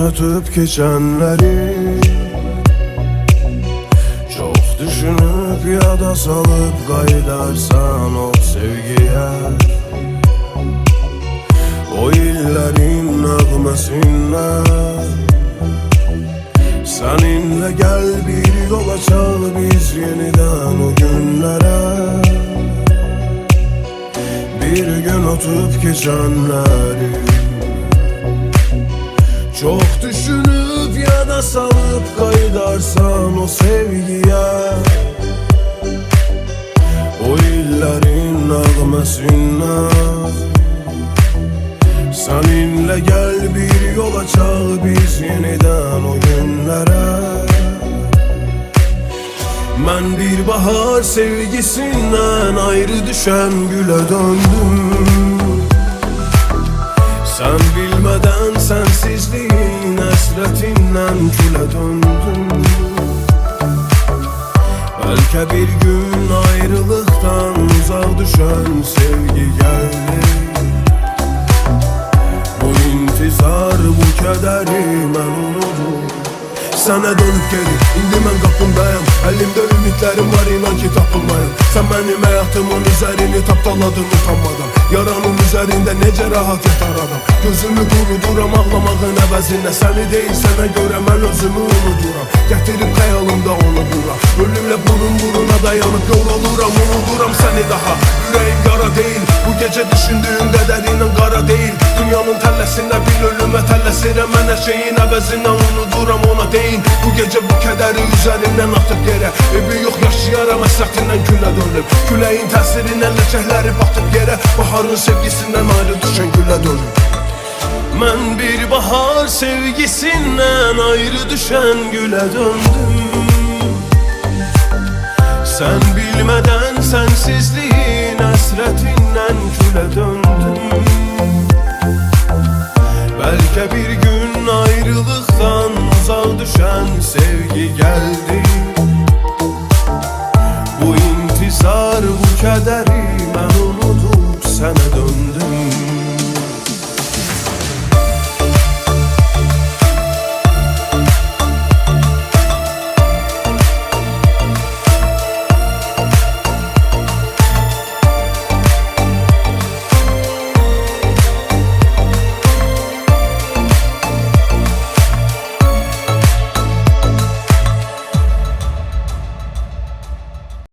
ötüp geçenleri çok düşünüp ya da salıp kaydarsan o sevgiye, o illerin nağmesinden seninle gel bir yola çal biz yeniden o günlere. Bir gün ötüp geçenleri çok düşünüp ya da salıp kaydarsan o sevgiye, o illerin nağmesinden seninle gel bir yola çal biz yeniden o günlere. Ben bir bahar sevgisinden ayrı düşen güle döndüm. Sen bilmeden sensizliğin hasretinden küle döndüm. Belki bir gün ayrılıktan uzak düşen sevgi geldi. Bu intizar, bu kederi ben unuttum. Sana dönüp geri, indi ben kapındayım. Elimde ümitlerim var, inan ki tapılmayın. Sen benim hayatımın üzerini taptaladın utanmadan. Yaranın üzerinde nece rahat yatar adam. Gözümü kuruduram ağlamağın əvəzinə. Seni değil sana göre ben özümü unuduram. Getirip kayalımda onu bura. Ölümle burun buruna dayanıp yoruluram. Unuduram seni daha, yüreğim yara değil. Bu gece düşündüğüm qədərindən qara değil. Dünyanın təlləsinə bir ölümə tələsirəm. Mən her şeyin əvəzinə unuduram ona değil. Bu gece bu kederi üzerinden atıp yere. Bir yok yaşayaram əsrətindən gülə dönüp. Küləyin təsirindən ləçəkləri batıp yere. Baharın sevgisinden ayrı düşen gülə dönüp. Ben bir bahar sevgisinden ayrı düşen güle döndüm. Sen bilmeden sensizliğin hasretinden küle döndüm. Belki bir gün ayrılıktan uzak düşen sevgi geldi. Bu intizar, bu kederi ben unutup sana